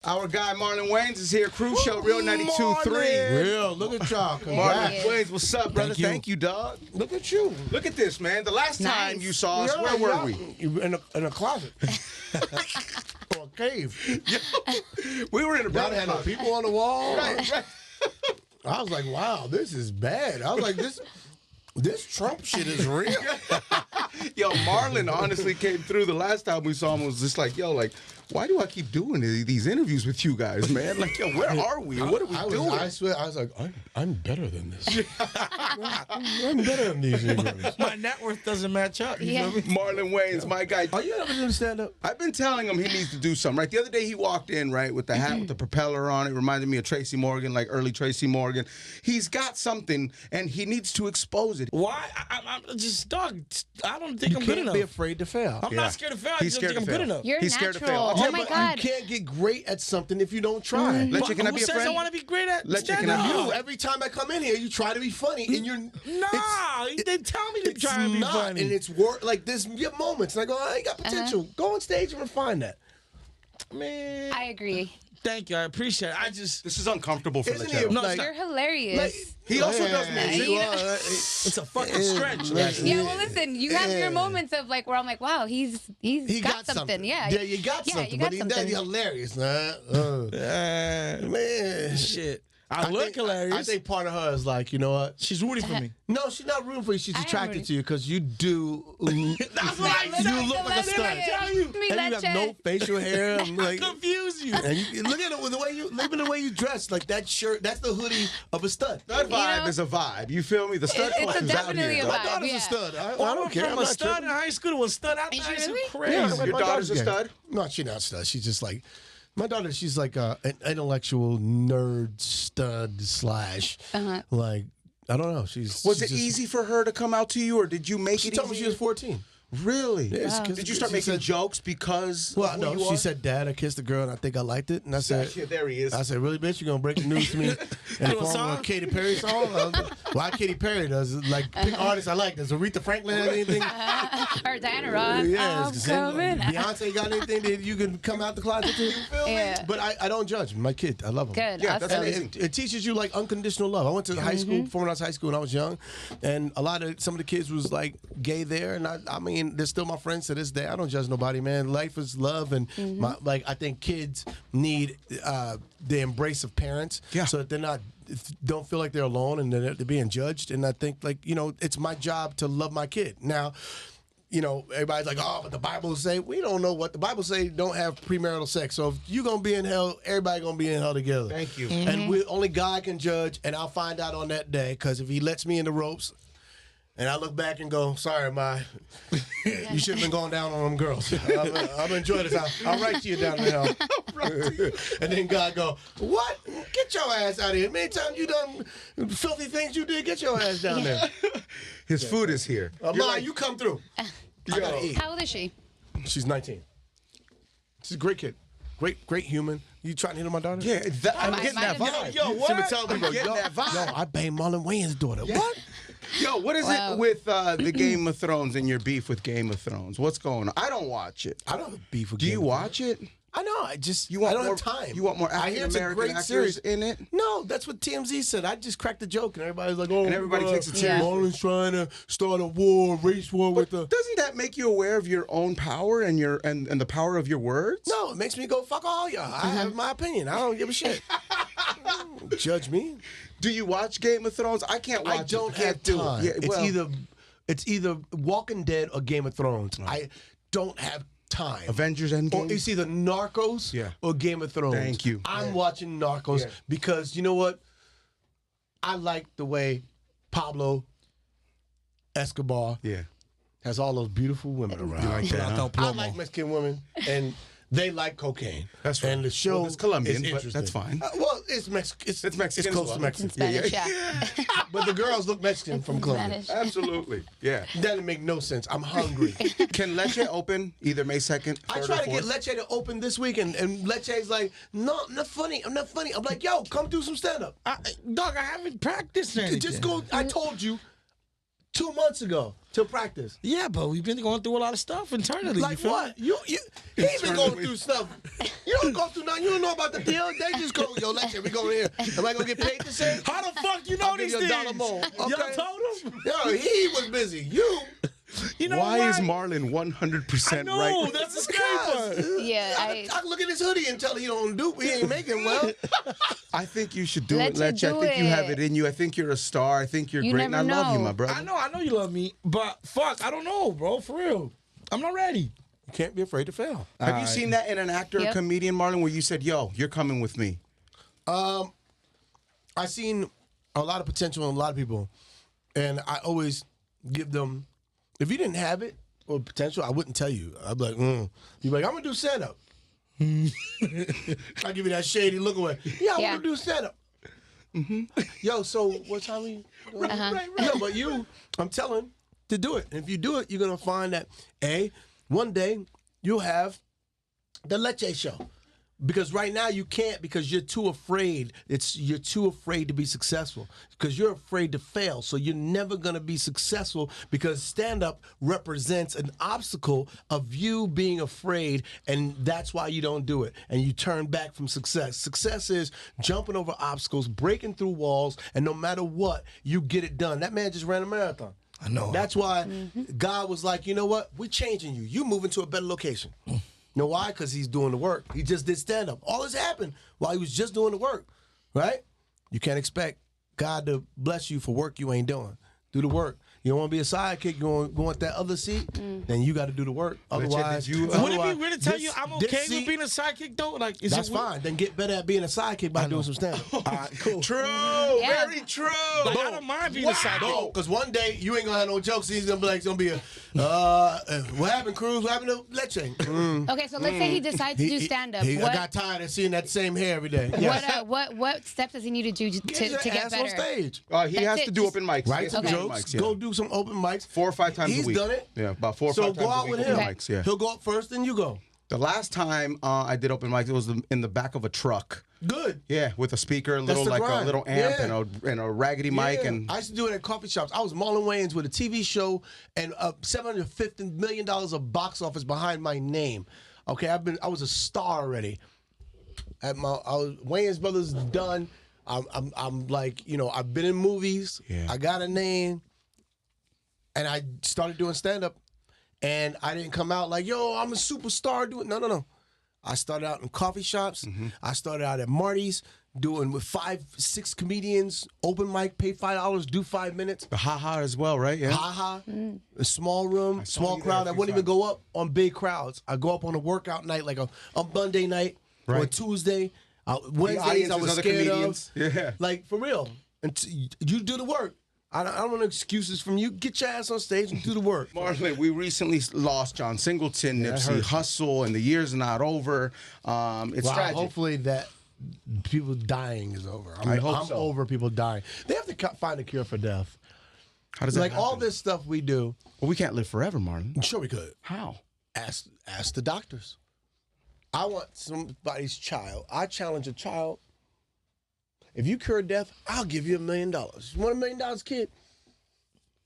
Our guy Marlon Wayans is here. Cruz Show, Real 92.3. Real, look at y'all. Marlon Wayans, what's up, brother? Thank you, dog. Look at you. Look at this, man. The last time you saw us, where were we? In a closet. Or a cave. We were in a Y'all had no people on the wall. Right. I was like, wow, this is bad. I was like, this Trump shit is real. Yo, Marlon honestly came through the last time we saw him. Was just like, yo, like, why do I keep doing these interviews with you guys, man? Like, yo, where are we? What are we doing? I swear, I was like, I'm better than this. I'm better than these interviews. My net worth doesn't match up. You feel me? Marlon Wayans, my guy. Are you ever doing stand-up? I've been telling him he needs to do something, right? The other day he walked in, right, with the hat with the propeller on it. Reminded me of Tracy Morgan, like early Tracy Morgan. He's got something, and he needs to expose it. Why? I'm just, dog, I don't think I'm good Can't enough. be afraid to fail. I'm not scared to fail. I He's just don't scared think to I'm good fail. enough. You're He's scared to fail. natural. Oh my But God. you can't get great at something if you don't try. Letcha, can I Who be a says friend? I want to be great at Letcha, can I stand-up? be You, every time I come in here, you try to be funny, and you're They tell me to it's try and be not, funny. and it's work. Like there's moments, and I go, I got potential. Go on stage and refine that. Man, I agree. thank you. I appreciate it. I just, This is uncomfortable for Isn't Letcha. he? No, Like, You're hilarious. He also does music. it's a fucking stretch. Yeah, well, listen, you have your moments of like where I'm like, wow, he got something. Yeah, Yeah, you got something. you got but something. He's hilarious, man. Shit. I look think, hilarious. I think part of her is like, you know what? She's rooting for me. No, she's not rooting for you. She's I am attracted rooting. to you because you do. That's what I said. You look like a stud. tell you. And you have no facial hair. I'm like, Confuse you. and you, look at it with the way you, even the way you dress. Like that shirt, that's the hoodie of a stud. Stud vibe know? is a vibe. You feel me? The stud It's culture's out definitely here. a dog. My vibe. daughter's Yeah. a stud. I I don't care. From I'm a not stud in tripping. high school to a stud out Is there. she It's really? crazy. Yeah, Your my daughter's a gay. stud? No, she's not a stud. She's just like my daughter. She's like an intellectual nerd stud slash like I don't know. Was she's it just- easy for her to come out to you, or did you make She it told me easy? she was 14. Really? Yes, Did you start she making said- jokes because Well, of no, who you she are? said, "Dad, I kissed a girl and I think I liked it." And I said, Yeah, there he is. I said, "Really, bitch? You gonna break the news to me in the form of a Katy Perry song?" Why Katy Perry does it? Like pick artists I like. Does Aretha Franklin have anything? Or Diana Ross. Yes. I'm coming. Beyonce got anything that you can come out the closet to? Yeah. But I don't judge my kid. I love him. Good. Yeah, that's awesome. amazing. It teaches you like unconditional love. I went to high school, performing arts high school when I was young, and some of the kids was like gay there, and I mean they're still my friends to this day. I don't judge nobody, man. Life is love, and I think kids need the embrace of parents, so that they're don't feel like they're alone and they're being judged. And I think it's my job to love my kid now. You know, everybody's like, oh, but the Bible say, we don't know what the Bible say, don't have premarital sex. So if you're going to be in hell, everybody going to be in hell together. Thank you. And only God can judge, and I'll find out on that day, because if he lets me in the ropes, and I look back and go, sorry, you shouldn't have been going down on them girls. I'm enjoying this. I'll write you down the hell. And then God go, what? Get your ass out of here. Many times you done filthy things you did, get your ass down there. His food is here. You come through. I gotta eat. How old is she? She's 19. She's a great kid. Great human. You trying to hit on my daughter? Yeah, I'm getting that vibe. Yo, what? She been telling me, I'm getting yo, that vibe. yo, I banged Marlon Wayans' daughter. What? Yo, what is Wow. it with the Game of Thrones and your beef with Game of Thrones? What's going on? I don't watch it. I don't have beef with Do you Game of watch it? I know. I just You want I don't more have time. You want more I hear African it's a American great actors series in it? No, that's what TMZ said. I just cracked the joke, and everybody's like, "Oh, And everybody takes it seriously. Marlon's trying to start a race war with the." Doesn't that make you aware of your own power and and the power of your words? No, it makes me go fuck all y'all. I have my opinion. I don't give a shit. Don't judge me. Do you watch Game of Thrones? I can't watch I don't it. Can't have do time. it. Yeah, well, It's either Walking Dead or Game of Thrones. I don't have time. Avengers Or Endgame. it's either Narcos or Game of Thrones. Thank you. I'm watching Narcos because you know what? I like the way Pablo Escobar has all those beautiful women around. You like that, huh? I like Mexican women, and they like cocaine. That's right. And the show It's Colombian, is but interesting. that's fine. Well, it's Mexican. It's Mexican It's close as to well. Mexican. Spanish, yeah. But the girls look Mexican from Colombia. Spanish. Absolutely. Yeah. That doesn't make no sense. I'm hungry. Can Leche open either May 2nd, 3rd, I or try to get 4th? Leche to open this week, and Leche's like, no, I'm not funny. I'm not funny. I'm like, yo, come do some stand-up. Dog, I haven't practiced anything. Just go. I told you, 2 months ago to practice. Yeah, but we've been going through a lot of stuff internally. Like you feel what? me? He's been going through stuff. You don't go through nothing. You don't know about the deal. They just go, yo, let's we go here. Am I gonna get paid to say? How the fuck you know I'll give these you things? $1 more. Okay. Y'all told him? Yo, he was busy. You know Why what? is Marlon 100% No, right? that's the scary part. Yeah, I can look at his hoodie and tell he don't do. He ain't making well. I think you should do Let it, you Letch. I do think you have it. it in you. I think you're a star. I think you're You great. And I never love you, know. my brother. I know you love me, but fuck, I don't know, bro. For real, I'm not ready. You can't be afraid to fail. Have you seen that in an actor or Yep. comedian, Marlon, where you said, yo, you're coming with me? I seen a lot of potential in a lot of people, and I always give them. If you didn't have it or potential, I wouldn't tell you. I'd be like, You'd be like, I'm gonna do stand up. I give you that shady look away. Yeah, I'm gonna do stand up. Yo, so what time are you? Right. No, but I'm telling to do it. And if you do it, you're gonna find that one day you'll have the Leche show. Because right now you can't because you're too afraid. You're too afraid to be successful because you're afraid to fail. So you're never going to be successful because stand-up represents an obstacle of you being afraid, and that's why you don't do it. And you turn back from success. Success is jumping over obstacles, breaking through walls, and no matter what, you get it done. That man just ran a marathon. I know. That's why God was like, you know what? We're changing you. You moving to a better location. You know why? Because he's doing the work. He just did stand-up. All this happened while he was just doing the work, right? You can't expect God to bless you for work you ain't doing. Do the work. You don't want to be a sidekick. You want that other seat, then you got to do the work. Otherwise, Would it be weird to tell you I'm okay with being a sidekick though? Like, is that's it weird? fine. Then get better at being a sidekick by doing some stand-up. All right, cool. True. Yeah. Very true. Like, I don't mind being a sidekick. No, because one day you ain't gonna have no jokes. He's gonna be like, it's gonna be a, what happened, Cruz? What happened to Leche? Okay, so let's say he decides to do stand up. I got tired of seeing that same hair every day. What steps does he need to do to Get your get ass on better? stage. He That's has it, to do just open mics. Write He some has to do jokes. open mics, yeah. Go do some open mics. 4 or 5 times a week. He's done it. Yeah, about 4 or 5 So times go a out week. with open him. mics, yeah. He'll go up first, then you go. The last time I did open mics, it was in the back of a truck. Good. Yeah, with a speaker, a That's little the like a grind. little amp Yeah. and a raggedy mic, Yeah. and I used to do it at coffee shops. I was Marlon Wayans with a TV show and $750 million of box office behind my name. Okay, I was a star already. Wayans Brothers done. I'm like, I've been in movies. Yeah. I got a name, and I started doing stand up, and I didn't come out like, yo, I'm a superstar doing. No. I started out in coffee shops. I started out at Marty's doing with 5, 6 comedians, open mic, pay $5, do 5 minutes. the haha as well, right? Yeah. Ha-ha, a small room, saw small you there crowd. a I few wouldn't even times. go up on big crowds. I go up on a workout night, like a Monday night or a Right. Tuesday. Wednesdays audience I is was other scared comedians. of. Yeah. Like, for real. And you do the work. I don't want excuses from you. Get your ass on stage and do the work. Marlon, we recently lost John Singleton, that Nipsey hurts. Hussle, and the year's not over. It's Wow, tragic. hopefully that people dying is over. I hope I'm so. over people dying. They have to find a cure for death. How does that Like all happen? this stuff we do, Well, we can't live forever, Marlon. sure we could. How? Ask the doctors. I want somebody's child. I challenge a child. If you cure death, I'll give you $1 million. You want $1 million, kid?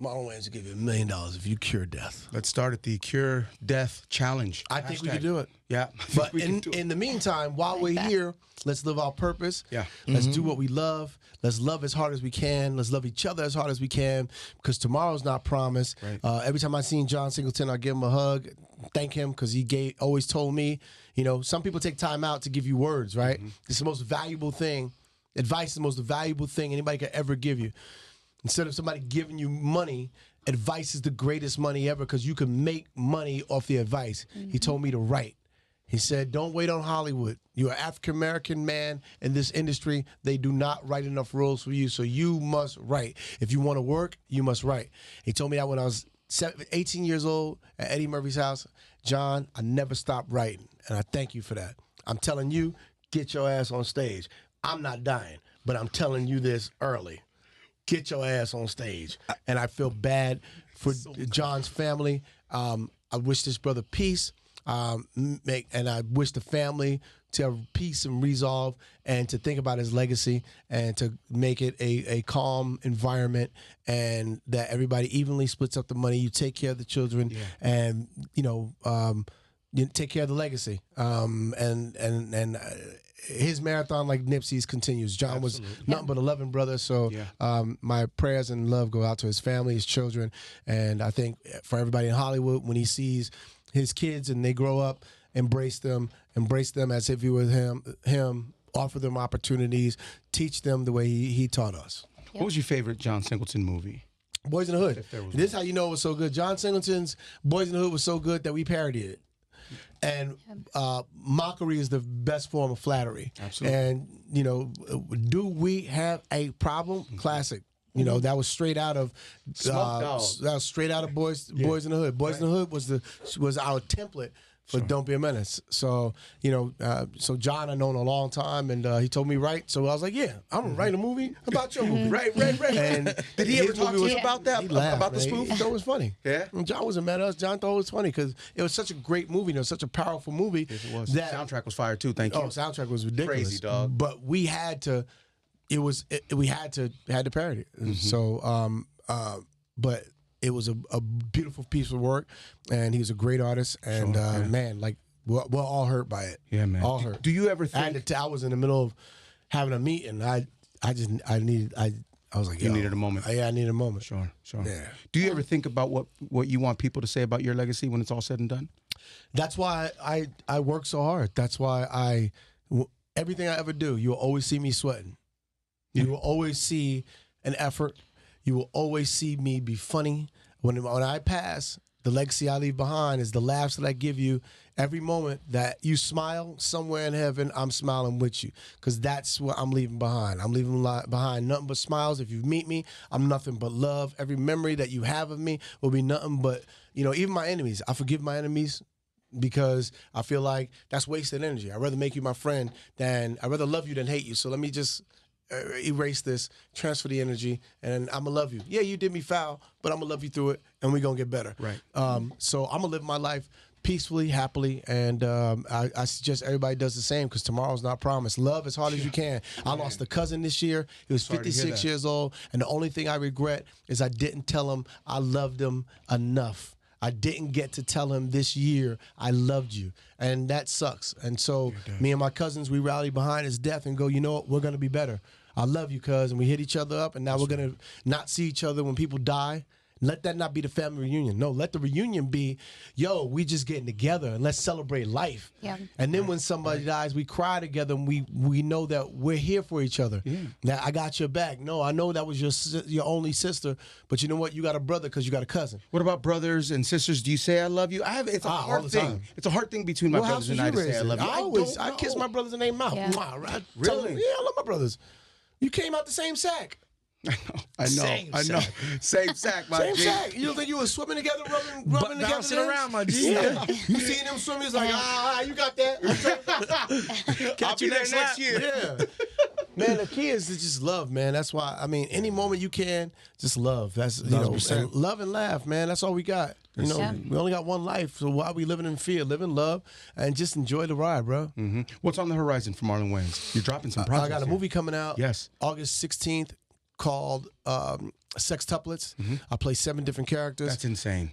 Marlon Wayans will give you $1 million if you cure death. Let's start at the Cure Death Challenge. I think we Hashtag. could do it. Yeah. But we can do it. in the meantime, while we're here, let's live our purpose. Yeah. Let's do what we love. Let's love as hard as we can. Let's love each other as hard as we can because tomorrow's not promised. Right. Every time I seen John Singleton, I give him a hug, thank him because he always told me, some people take time out to give you words, right? It's the most valuable thing. Advice is the most valuable thing anybody could ever give you. Instead of somebody giving you money, advice is the greatest money ever because you can make money off the advice. He told me to write. He said, don't wait on Hollywood. You're an African-American man in this industry. They do not write enough rules for you, so you must write. If you want to work, you must write. He told me that when I was 18 years old at Eddie Murphy's house. John, I never stopped writing, and I thank you for that. I'm telling you, get your ass on stage. I'm not dying, but I'm telling you this early. Get your ass on stage. And I feel bad for John's family. I wish this brother peace. And I wish the family to have peace and resolve, and to think about his legacy, and to make it a calm environment, and that everybody evenly splits up the money. You take care of the children, and you take care of the legacy. His marathon, like Nipsey's, continues. John was nothing but a loving brother. So my prayers and love go out to his family, his children. And I think for everybody in Hollywood, when he sees his kids and they grow up, embrace them as if he was him, offer them opportunities, teach them the way he taught us. What was your favorite John Singleton movie? Boys in the Hood. This is how you know it was so good. John Singleton's Boys in the Hood was so good that we parodied it. And mockery is the best form of flattery. Absolutely. And, do we have a problem? Classic. That was straight out of Boys in the Hood. Boys in the Hood was our template for Don't Be a Menace. So, so John I've known a long time, and he told me write. So I was like, yeah, I'm going to write a movie about your movie. Right. And did he ever talk to you about that? He laughed, about the spoof? He thought it was funny. Yeah? And John wasn't mad at us. John thought it was funny because it was such a great movie. It was such a powerful movie. Yes, it was. That, soundtrack was fire, too. Thank you. Oh, soundtrack was ridiculous. Crazy, dog. But we had to, we had to parody it. So, but it was a beautiful piece of work, and he was a great artist. And man, like we're all hurt by it. Yeah, man. All hurt. Do you ever think I was in the middle of having a meeting. I was like, you needed a moment? Yeah, I needed a moment. Sure. Yeah. Do you ever think about what you want people to say about your legacy when it's all said and done? That's why I work so hard. That's why everything I ever do, you'll always see me sweating. You will always see an effort. You will always see me be funny. When I pass, the legacy I leave behind is the laughs that I give you. Every moment that you smile somewhere in heaven, I'm smiling with you, because that's what I'm leaving behind. I'm leaving behind nothing but smiles. If you meet me, I'm nothing but love. Every memory that you have of me will be nothing but, even my enemies. I forgive my enemies because I feel like that's wasted energy. I'd rather make you my friend I'd rather love you than hate you. So let me just erase this, transfer the energy, and I'm gonna love you. Yeah, you did me foul, but I'm gonna love you through it, and we're gonna get better. Right. So I'm gonna live my life peacefully, happily, and I suggest everybody does the same, because tomorrow's not promised. Love as hard as you can. I lost a cousin this year. He was 56 years old, and the only thing I regret is I didn't tell him I loved him enough. I didn't get to tell him this year I loved you, and that sucks. And so me and my cousins, we rallied behind his death and go, you know what, we're going to be better. I love you, cuz, and we hit each other up, and now we're going to not see each other when people die. Let that not be the family reunion. No, let the reunion be, we just getting together and let's celebrate life. Yeah. And then when somebody dies, we cry together, and we know that we're here for each other. Yeah. That I got your back. No, I know that was your only sister, but you know what? You got a brother because you got a cousin. What about brothers and sisters? Do you say I love you? It's a hard thing. Time. It's a hard thing between my brothers and I to say I love you. I kiss my brothers in their mouth. Yeah. Really? I love my brothers. You came out the same sack. I know. Same sack, my Same G. sack. You don't think you were swimming together, rubbing together? Bouncing around, my G. Yeah. You seen them swim? He's like, you got that. I'll be there next year. Yeah. Man, the key is to just love, man. That's why, any moment you can, just love. That's, and love and laugh, man. That's all we got. We only got one life, so why are we living in fear? Live in love and just enjoy the ride, bro. Mm-hmm. What's on the horizon for Marlon Wayans? You're dropping some projects. I got a movie coming out. Yes. August 16th. Called Sextuplets. I play 7 different characters. That's insane.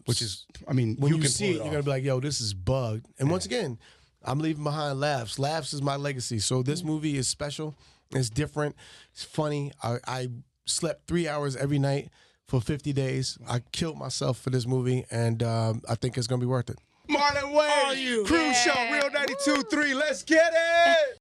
Which is, when you see it, you're gonna be like, "Yo, this is bugged." And once again, I'm leaving behind laughs. Laughs is my legacy. So this movie is special. It's different. It's funny. I slept 3 hours every night for 50 days. I killed myself for this movie, and I think it's gonna be worth it. Marlon Wayans, Cruz Show, Real 92.3. Let's get it.